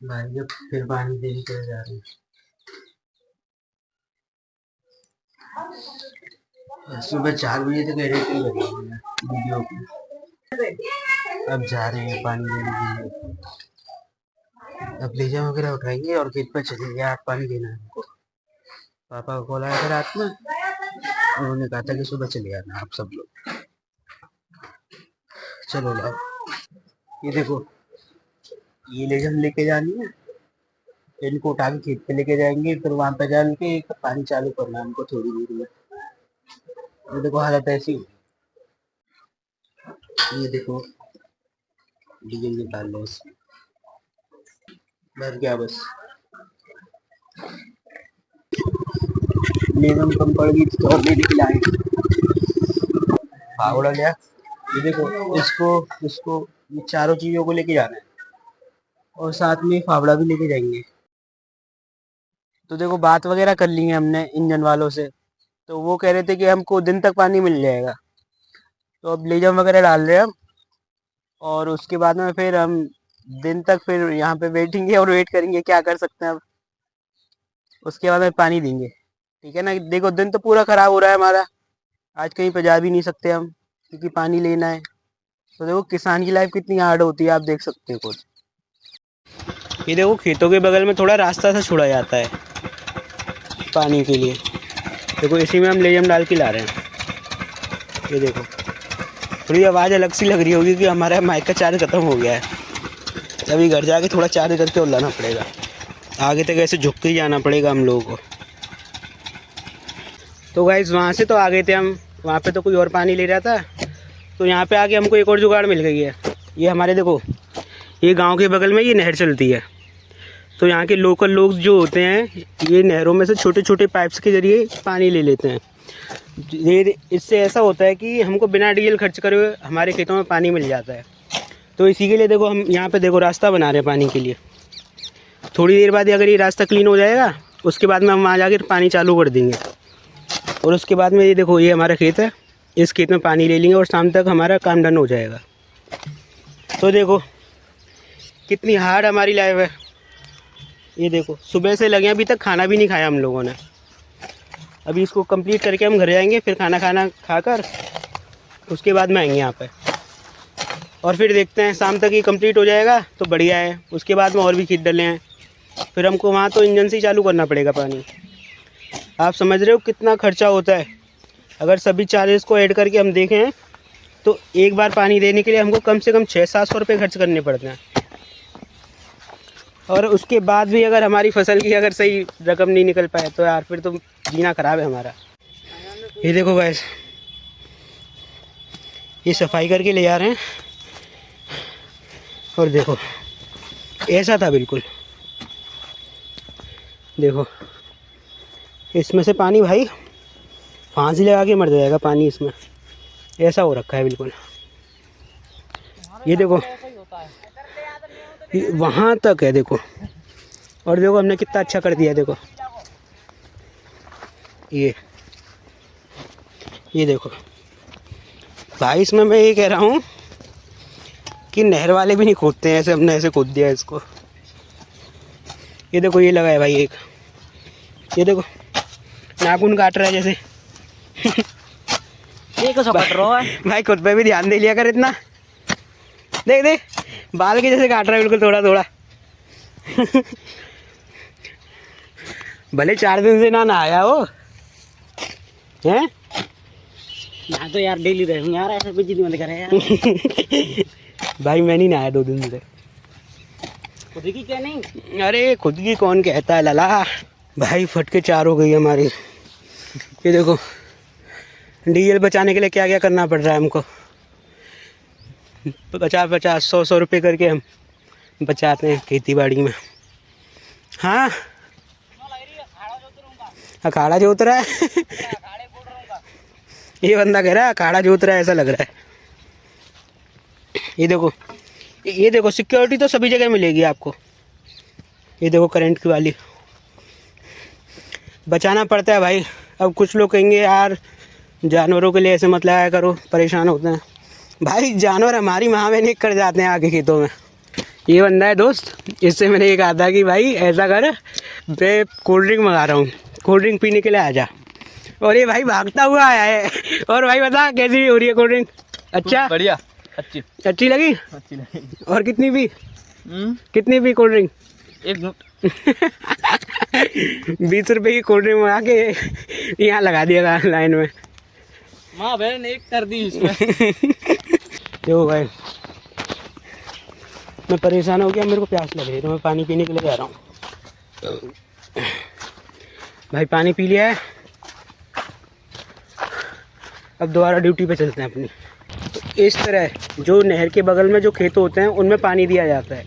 भाई जब फिर पानी देने के लिए जा रहे हैं सुबह 4 बजे तक एडिटिंग करी है मैंने वीडियो की। अब जा रहे हैं पानी देने के लिए। अब लेजा वगैरह उठाएंगे और खेत पर चलेंगे। आज पानी देना है हमको। पापा को कॉल आया था रात में, उन्होंने कहा था कि सुबह चले आना आप सब लोग। चलो लाओ, ये देखो, ये लेजा हम लेके जानी है। इनको उठा के खेत पे लेके जाएंगे, फिर वहां पे जाके पानी चालू करना है हमको थोड़ी देर में। ये देखो हालत ऐसी, ये देखो डीजल निकाल लो उसमें भर गया बस। लेवल कम पड़ गई तो और ले लाए फावड़ा लिया। ये देखो, इसको इसको ये चारों चीजों को लेके जाना है और साथ में फावड़ा भी लेके जाएंगे। तो देखो बात वगैरह कर ली है हमने इंजन वालों से, तो वो कह रहे थे कि हमको दिन तक पानी मिल जाएगा। तो अब लेजम वगैरह डाल रहे हैं हम, और उसके बाद में फिर हम दिन तक फिर यहाँ पे बैठेंगे और वेट करेंगे क्या कर सकते हैं अब। उसके बाद में पानी देंगे, ठीक है ना। देखो दिन तो पूरा खराब हो रहा है हमारा, आज कहीं पे जा भी नहीं सकते हम क्योंकि पानी लेना है। तो देखो किसान की लाइफ कितनी हार्ड होती है, आप देख सकते हो खुद। ये देखो खेतों के बगल में थोड़ा रास्ता सा छोड़ा जाता है पानी के लिए। देखो इसी में हम लेजम डाल के ला रहे हैं। ये देखो थोड़ी आवाज़ अलग सी लग रही होगी कि हमारा माइक का चार्ज ख़त्म हो गया है। अभी घर जाके थोड़ा चार्ज करके और लाना पड़ेगा। आगे तक ऐसे झुक के ही जाना पड़ेगा हम लोगों को। तो गाइस वहाँ से तो आ गए थे हम, वहाँ पे तो कोई और पानी ले रहा था। तो यहाँ पे आके हमको एक और जुगाड़ मिल गई है। ये हमारे देखो, ये गांव के बगल में ये नहर चलती है। तो यहाँ के लोकल लोग जो होते हैं, ये नहरों में से छोटे छोटे पाइप्स के ज़रिए पानी ले लेते हैं। ये इससे ऐसा होता है कि हमको बिना डीजल खर्च करे हुए हमारे खेतों में पानी मिल जाता है। तो इसी के लिए देखो हम यहाँ पे देखो रास्ता बना रहे हैं पानी के लिए। थोड़ी देर बाद अगर ये रास्ता क्लीन हो जाएगा, उसके बाद में हम वहाँ जाकर पानी चालू कर देंगे। और उसके बाद में ये देखो, ये हमारा खेत है, इस खेत में पानी ले लेंगे और शाम तक हमारा काम डन हो जाएगा। तो देखो कितनी हार्ड हमारी लाइफ है। ये देखो सुबह से लगे अभी तक खाना भी नहीं खाया हम लोगों ने। अभी इसको कंप्लीट करके हम घर जाएंगे, फिर खाना खाकर उसके बाद में आएंगे यहाँ पे। और फिर देखते हैं शाम तक ये कंप्लीट हो जाएगा तो बढ़िया है। उसके बाद में और भी खेत डले हैं, फिर हमको वहाँ तो इंजन से ही चालू करना पड़ेगा पानी। आप समझ रहे हो कितना खर्चा होता है। अगर सभी चार्जेस को ऐड करके हम देखें तो एक बार पानी देने के लिए हमको कम से कम 600-700 रुपये खर्च करने पड़ते हैं। और उसके बाद भी अगर हमारी फसल की अगर सही रकम नहीं निकल पाए तो यार फिर तो जीना ख़राब है हमारा। ये देखो गाइस, ये सफाई करके ले जा रहे हैं। और देखो ऐसा था बिल्कुल, देखो इसमें से पानी भाई फांसी लगा के मर जाएगा पानी इसमें, ऐसा हो रखा है बिल्कुल। ये देखो वहाँ तक है देखो। और देखो हमने कितना अच्छा कर दिया। देखो ये देखो भाई, इसमें मैं ये कह रहा हूँ कि नहर वाले भी नहीं खोदते हैं ऐसे, हमने ऐसे खोद दिया इसको। ये देखो ये लगा है भाई एक, ये देखो नाखून काट रहा है जैसे। ये कुछ कट रहा है भाई, खुद पे भी ध्यान दे लिया कर इतना। देख देख बाल के जैसे काट रहा है बिल्कुल थोड़ा थोड़ा। भले 4 दिन से ना नहाया हो हैं ना, तो यार डेली रहूँ यार, ऐसे बिजली मत करे यार। भाई मैं नहीं नहाया 2 दिन से। खुद की क्या नहीं, अरे खुद की कौन कहता है लला। भाई फट के 4 हो गई हमारी। ये देखो डीजल बचाने के लिए क्या क्या करना पड़ रहा है हमको। 50-50, 100-100 रुपये करके हम बचाते हैं खेती बाड़ी में। हाँ अखाड़ा जोत रहा है। ये बंदा कह रहा है अखाड़ा जोत रहा है, ऐसा लग रहा है। ये देखो सिक्योरिटी तो सभी जगह मिलेगी आपको। ये देखो करंट की वाली, बचाना पड़ता है भाई। अब कुछ लोग कहेंगे यार जानवरों के लिए ऐसे मत लगाया करो, परेशान होते हैं। भाई जानवर हमारी माँ बहन कर जाते हैं आगे खेतों में, ये बंदा है दोस्त, इससे मैंने ये कहा था कि भाई ऐसा कर, मैं कोल्ड ड्रिंक मंगा रहा हूँ, कोल्ड ड्रिंक पीने के लिए आ जा। और ये भाई भागता हुआ आया है। और भाई बता कैसी हो रही है कोल्ड ड्रिंक? अच्छा, बढ़िया, अच्छी अच्छी लगी? अच्छी लगी। और कितनी पी? कितनी पी कोल्ड ड्रिंक? 20 रुपए की कोल्ड ड्रिंक मंगा के यहाँ लगा दिया लाइन में। माँ बहन एक कर दी इसमें। देखो भाई, मैं परेशान हो गया, मेरे को प्यास लग रही है, तो मैं पानी पीने के लिए जा रहा हूँ। भाई पानी पी लिया है, अब दोबारा ड्यूटी पे चलते हैं अपनी। तो इस तरह जो नहर के बगल में जो खेत होते हैं उनमें पानी दिया जाता है,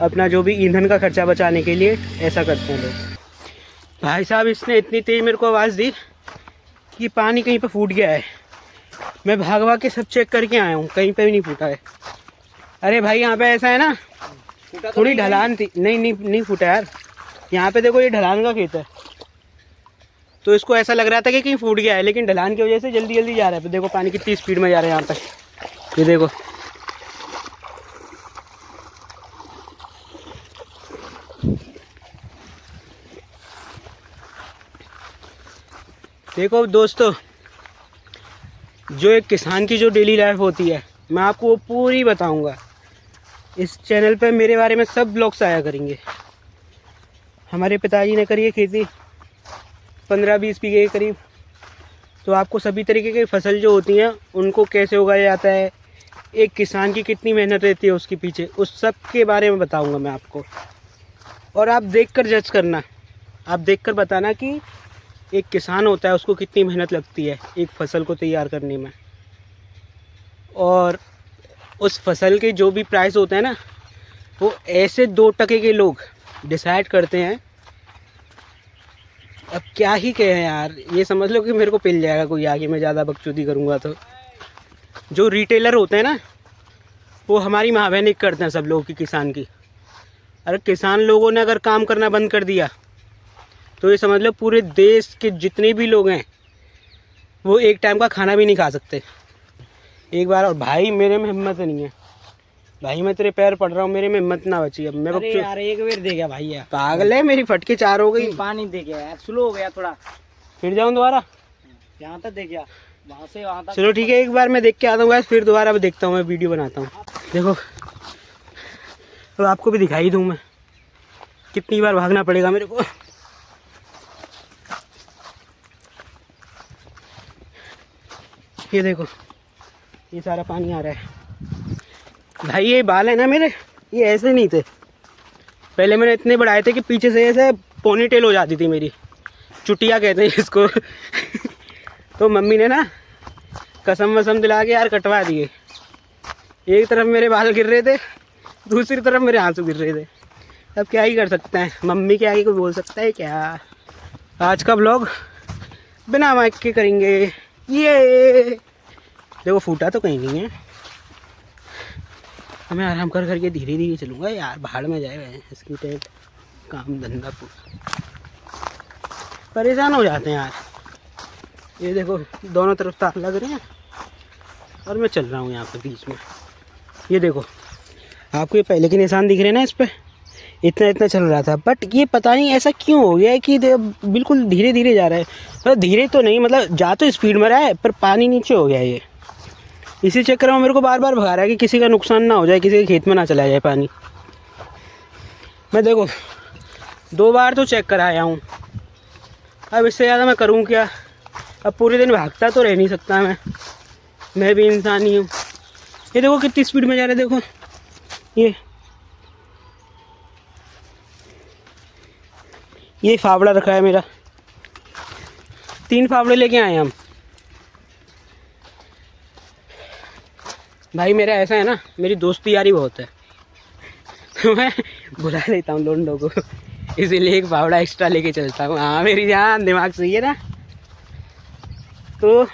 अपना जो भी ईंधन का खर्चा बचाने के लिए ऐसा करते हैं लोग। भाई साहब इसने इतनी तेज़ मेरे को आवाज़ दी कि पानी कहीं पे फूट गया है। मैं भाग के सब चेक करके आया हूँ, कहीं पे भी नहीं फूटा है। अरे भाई यहाँ पे ऐसा है ना, थोड़ी ढलान थी, नहीं फूटा यार। यहाँ पे देखो ये ढलान का खेत है, तो इसको ऐसा लग रहा था कि कहीं फूट गया है, लेकिन ढलान की वजह से जल्दी जल्दी जा रहा है। तो देखो पानी कितनी स्पीड में जा रहा है यहाँ पे, ये देखो। देखो दोस्तों, जो एक किसान की जो डेली लाइफ होती है, मैं आपको वो पूरी बताऊंगा। इस चैनल पे मेरे बारे में सब ब्लॉग्स आया करेंगे। हमारे पिताजी ने करी है खेती 15-20 बीघे के करीब, तो आपको सभी तरीके की फसल जो होती हैं उनको कैसे उगाया जाता है, एक किसान की कितनी मेहनत रहती है उसके पीछे, उस सब के बारे में बताऊंगा मैं आपको। और आप देखकर जज करना, आप देखकर बताना कि एक किसान होता है उसको कितनी मेहनत लगती है एक फसल को तैयार करने में। और उस फसल के जो भी प्राइस होते हैं ना, वो ऐसे 2% के लोग डिसाइड करते हैं। अब क्या ही कहें यार, ये समझ लो कि मेरे को पिल जाएगा कोई आगे, मैं ज़्यादा बकचोदी करूँगा तो। जो रिटेलर होते हैं ना, वो हमारी माँ बहन एक करते हैं सब लोगों की, किसान की। अरे किसान लोगों ने अगर काम करना बंद कर दिया तो ये समझ लो पूरे देश के जितने भी लोग हैं वो एक टाइम का खाना भी नहीं खा सकते एक बार। और भाई मेरे में हिम्मत नहीं है भाई, मैं तेरे पैर पड़ रहा हूँ, मेरे में हिम्मत ना बची अब। मैं अरे यार एक बार दे गया भाई यार, पागल है, मेरी फटके 4 हो गई। पानी दे गया यार, स्लो हो गया थोड़ा। फिर जाऊँ दोबारा? यहाँ तक दे गया, वहाँ से वहाँ तक। चलो ठीक है, एक बार मैं देख के आता हूँ, फिर दोबारा देखता हूँ, मैं वीडियो बनाता हूँ। देखो तो आपको भी दिखाई दूँ मैं, कितनी बार भागना पड़ेगा मेरे को। ये देखो, ये सारा पानी आ रहा है भाई। ये बाल है ना मेरे, ये ऐसे नहीं थे पहले, मैंने इतने बढ़ाए थे कि पीछे से ऐसे पोनी टेल हो जाती थी मेरी, चुटिया कहते हैं इसको। तो मम्मी ने ना कसम वसम दिला के यार कटवा दिए। एक तरफ मेरे बाल गिर रहे थे, दूसरी तरफ मेरे आंसू गिर रहे थे। अब क्या ही कर सकते हैं, मम्मी के आगे कोई बोल सकता है क्या। आज का ब्लॉग बिना माइक के करेंगे। ये देखो फूटा तो कहीं नहीं है, मैं आराम कर करके धीरे धीरे चलूँगा यार, भाड़ में जाए इसकी टेंट, काम धंधा पूरा। परेशान हो जाते हैं यार। ये देखो दोनों तरफ तार लग रहे हैं और मैं चल रहा हूँ यहाँ पे बीच में। ये देखो आपको ये पहले के निशान दिख रहे हैं ना, इस पर इतना इतना चल रहा था, बट ये पता नहीं ऐसा क्यों हो गया है कि बिल्कुल धीरे धीरे जा रहा है। मतलब धीरे तो नहीं, मतलब जा तो स्पीड में रहा है, पर पानी नीचे हो गया है। ये इसी चक्कर में मेरे को बार बार भगा रहा है कि किसी का नुकसान ना हो जाए, किसी के खेत में ना चला जाए पानी। मैं देखो 2 बार तो चेक कराया हूँ, अब इससे ज़्यादा मैं करूँ क्या। अब पूरे दिन भागता तो रह नहीं सकता मैं भी इंसान ही हूँ। ये देखो कितनी स्पीड में जा रहा है, देखो ये फावड़ा रखा है मेरा, 3 फावड़े लेके आए हम भाई। मेरा ऐसा है ना, मेरी दोस्ती यारी बहुत है, तो मैं बुला लेता हूँ लोंडो को, इसीलिए एक फावड़ा एक्स्ट्रा लेके चलता हूँ। हाँ मेरी जान, दिमाग सही है ना, तो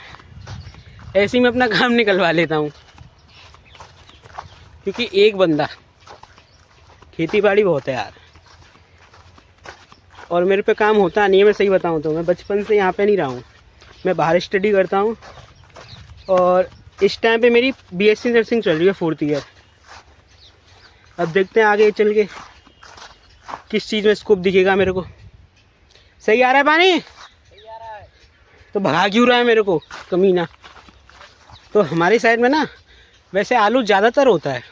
ऐसे ही मैं अपना काम निकलवा लेता हूँ। क्योंकि एक बंदा, खेती बाड़ी बहुत है यार, और मेरे पे काम होता नहीं है। मैं सही बताऊँ तो मैं बचपन से यहाँ पे नहीं रहा हूँ, मैं बाहर स्टडी करता हूँ, और इस टाइम पे मेरी BSc नर्सिंग चल रही है 4th ईयर। अब देखते हैं आगे चल के किस चीज़ में स्कोप दिखेगा मेरे को। सही आ रहा है पानी? तो भगा क्यों रहा है मेरे को कमीना? तो हमारी साइड में ना वैसे आलू ज़्यादातर होता है,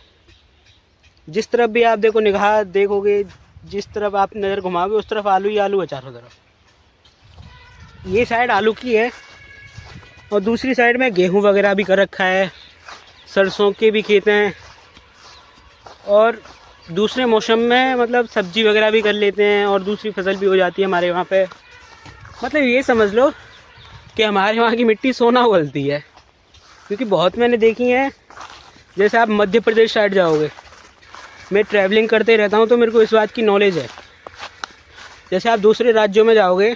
जिस तरफ भी आप देखो निगाह देखोगे, जिस तरफ आप नज़र घुमाओगे उस तरफ आलू ही आलू है चारों तरफ। ये साइड आलू की है और दूसरी साइड में गेहूं वगैरह भी कर रखा है, सरसों के भी खेत हैं और दूसरे मौसम में मतलब सब्जी वगैरह भी कर लेते हैं और दूसरी फसल भी हो जाती है हमारे वहाँ पे। मतलब ये समझ लो कि हमारे वहाँ की मिट्टी सोना उगलती है, क्योंकि बहुत मैंने देखी है। जैसे आप मध्य प्रदेश साइड जाओगे, मैं ट्रैवलिंग करते रहता हूँ तो मेरे को इस बात की नॉलेज है। जैसे आप दूसरे राज्यों में जाओगे,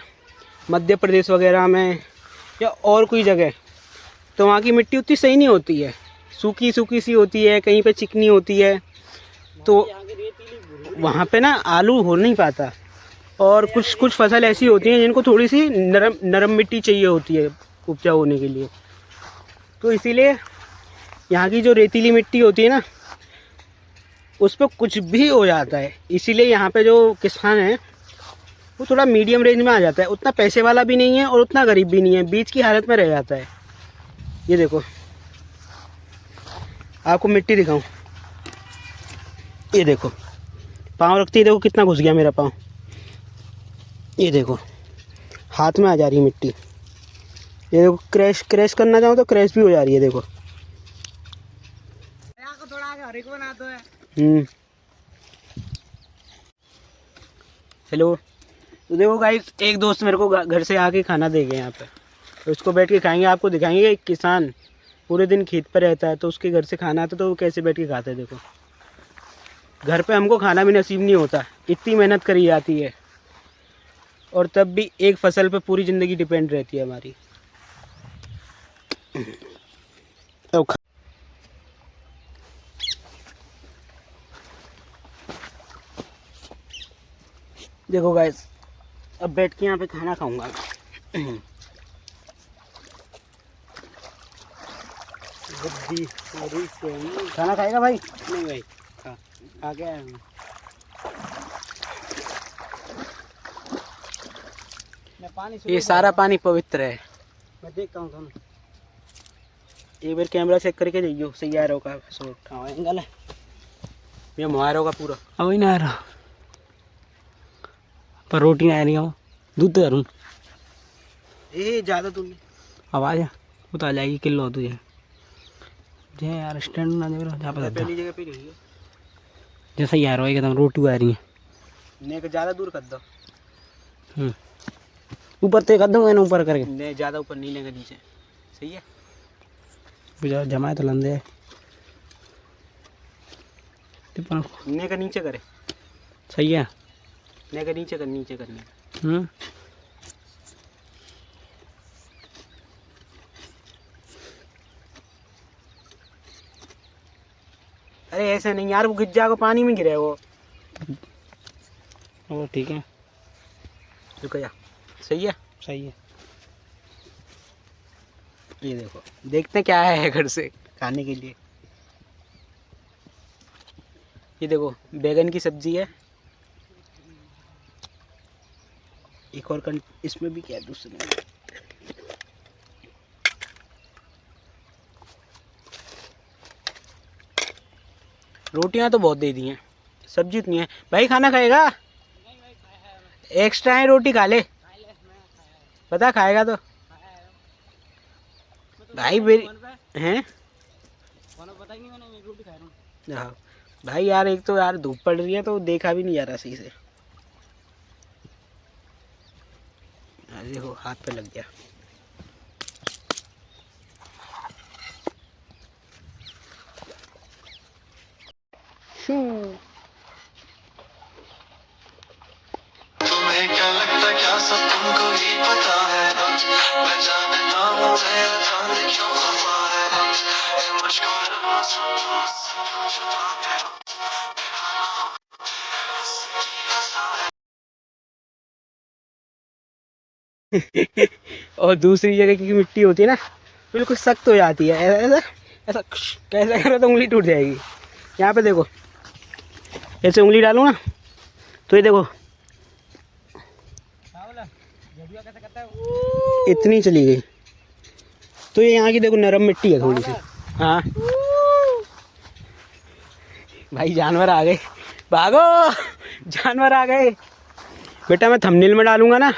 मध्य प्रदेश वगैरह में या और कोई जगह, तो वहाँ की मिट्टी उतनी सही नहीं होती है, सूखी सूखी सी होती है, कहीं पे चिकनी होती है, तो वहाँ पे ना आलू हो नहीं पाता। और कुछ कुछ फसल ऐसी होती हैं जिनको थोड़ी सी नरम मिट्टी चाहिए होती है उपजाऊ होने के लिए, तो इसीलिए यहाँ की जो रेतीली मिट्टी होती है ना उस पर कुछ भी हो जाता है। इसीलिए यहाँ पे जो किसान है वो थोड़ा मीडियम रेंज में आ जाता है, उतना पैसे वाला भी नहीं है और उतना गरीब भी नहीं है, बीच की हालत में रह जाता है। ये देखो आपको मिट्टी दिखाऊं, ये देखो पाँव रखती है, देखो कितना घुस गया मेरा पाँव। ये देखो हाथ में आ जा रही है मिट्टी। ये देखो क्रैश क्रैश करना चाहूँ तो क्रैश भी हो जा रही है, देखो। थोड़ा आगे हरे को बना दो है। हेलो, तो देखो गाइस, एक दोस्त मेरे को घर से आके खाना दे गए यहाँ पे, तो उसको बैठ के खाएंगे, आपको दिखाएंगे। एक किसान पूरे दिन खेत पर रहता है तो उसके घर से खाना आता है तो वो कैसे बैठ के खाता है। देखो घर पे हमको खाना भी नसीब नहीं होता, इतनी मेहनत करी जाती है और तब भी एक फसल पे पूरी ज़िंदगी डिपेंड रहती है हमारी। देखो गाइस, अब बैठ के यहाँ पे खाना खाऊंगा। खाना खाएगा भाई? नहीं भाई, खा के आया हूँ। ये सारा पानी पवित्र है, मैं देखता हूँ। दोनों एक बार कैमरा चेक करके जाइयो, सही आ रहा होगा शॉट। हाँ एंगल है, ये मुहार होगा पूरा। अब नहीं आ रहा पर रोटी नहीं आ रही है, दूध तो करूँ। ये ज़्यादा दूर नहीं, अब आ जा, वो तो आ जाएगी किलो तुझे। जे यार स्टैंड ना दे रहा जहाँ पर पहली जगह पे रही है। जैसा ही आ रहा है एकदम रोटी आ रही है। नहीं ज़्यादा दूर कर दो, ऊपर तो कर दूँगा ना, ऊपर करके। नहीं ज़्यादा ऊपर नहीं लेंगे, नीचे सही है। जमाए तो लंदे है, ने का नीचे करे, सही है। ने का नीचे कर, नीचे करने। अरे ऐसे नहीं यार, वो गिर जाएगा, पानी में गिरे वो ठीक है, रुक जा। सही है, सही है। ये देखो, देखते हैं क्या है घर से खाने के लिए। ये देखो बैगन की सब्जी है, एक और इसमें भी क्या है दूसरे में। रोटियां तो बहुत दे दी हैं, सब्जी उतनी है। भाई खाना खाएगा? एक्स्ट्रा है, रोटी खा ले, पता खाएगा तो। भाई मेरी हैं, हाँ भाई यार, एक तो यार धूप पड़ रही है तो देखा भी नहीं जा रहा सही से। देखो हाथ पे लग गया। तुम्हें क्या लगता, क्या सब तुमको ही पता है? मैं जानता हूँ मैं जाने क्यों खफा है, मुझको छुपाते हो। और दूसरी जगह की मिट्टी होती है ना, बिल्कुल सख्त हो जाती है। ऐसा ऐसा कैसे करो तो उंगली टूट जाएगी। यहाँ पे देखो ऐसे उंगली डालूँ ना तो ये देखो इतनी चली गई। तो ये यहाँ की देखो नरम मिट्टी है थोड़ी सी। हाँ भाई जानवर आ गए, भागो जानवर आ गए। बेटा मैं थंबनेल में डालूंगा ना,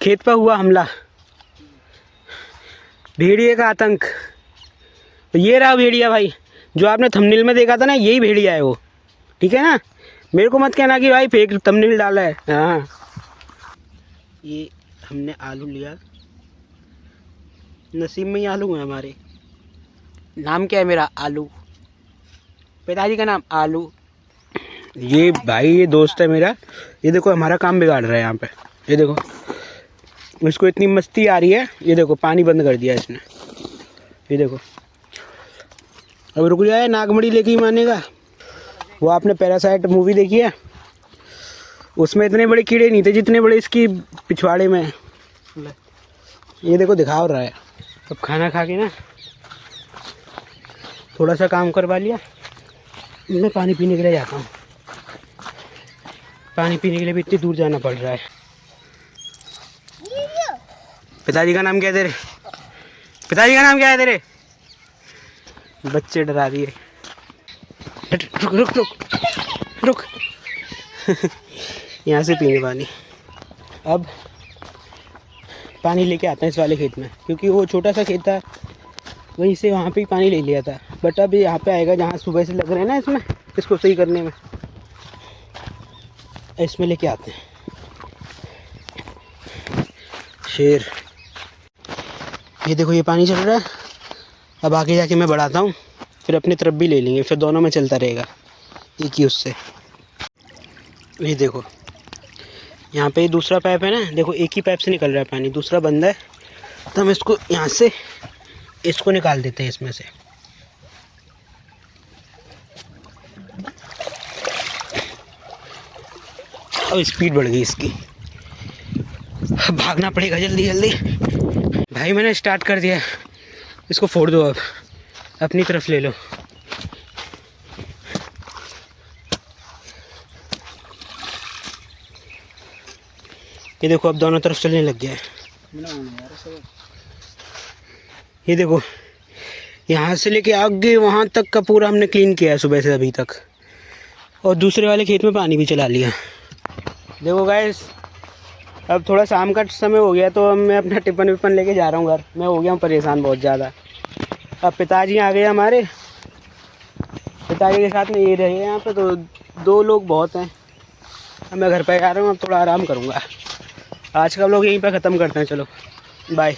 खेत पर हुआ हमला, भेड़िए का आतंक। तो ये रहा भेड़िया भाई, जो आपने थंबनेल में देखा था ना, यही भेड़िया है वो, ठीक है ना। मेरे को मत कहना कि भाई फेक थंबनेल डाला है। हाँ ये हमने आलू लिया, नसीब में ही आलू है हमारे। नाम क्या है मेरा? आलू। पिताजी का नाम आलू। ये भाई ये दोस्त है मेरा, ये देखो हमारा काम बिगाड़ रहा है यहाँ पे। ये देखो इसको इतनी मस्ती आ रही है, ये देखो पानी बंद कर दिया इसने। ये देखो अब रुक जाए, नागमड़ी लेके ही मानेगा। वो आपने पैरासाइट मूवी देखी है, उसमें इतने बड़े कीड़े नहीं थे जितने बड़े इसकी पिछवाड़े में। ये देखो दिखा रहा है। अब खाना खा के ना थोड़ा सा काम करवा लिया, मैं पानी पीने के लिए जाता हूँ। पानी पीने के लिए भी इतनी दूर जाना पड़ रहा है। पिताजी का नाम क्या है तेरे? पिताजी का नाम क्या है तेरे? बच्चे डरा दिए। रुक रुक रुक रुक यहाँ से पीने पानी। अब पानी लेके आते हैं इस वाले खेत में, क्योंकि वो छोटा सा खेत था, वहीं से वहाँ पे ही पानी ले लिया था। बट अब यहाँ पे आएगा जहाँ सुबह से लग रहे हैं ना इसमें, इसको सही करने में। इसमें लेके आते हैं। शेर, ये देखो ये पानी चल रहा है। अब आगे जाके मैं बढ़ाता हूँ, फिर अपनी तरफ भी ले लेंगे, फिर दोनों में चलता रहेगा एक ही उससे। ये देखो यहाँ पे दूसरा पाइप है ना, देखो एक ही पाइप से निकल रहा है पानी, दूसरा बंद है। तो हम इसको यहाँ से इसको निकाल देते हैं इसमें से। अब स्पीड बढ़ गई इसकी, भागना पड़ेगा जल्दी जल्दी। भाई मैंने स्टार्ट कर दिया, इसको फोड़ दो, अब अपनी तरफ ले लो। ये देखो अब दोनों तरफ चलने लग गया है। ये देखो यहाँ से लेके आगे वहाँ तक का पूरा हमने क्लीन किया है सुबह से अभी तक, और दूसरे वाले खेत में पानी भी चला लिया। देखो गाइस अब थोड़ा शाम का समय हो गया, तो मैं अपना टिफिन विफन लेके जा रहा हूँ घर। मैं हो गया हूँ परेशान बहुत ज़्यादा। अब पिताजी आ गए हमारे, पिताजी के साथ में ये रहे यहाँ पे, तो 2 लोग बहुत हैं। अब मैं घर पे आ रहा हूँ, अब थोड़ा आराम करूँगा। आज का व्लॉग यहीं पे ख़त्म करते हैं, चलो बाय।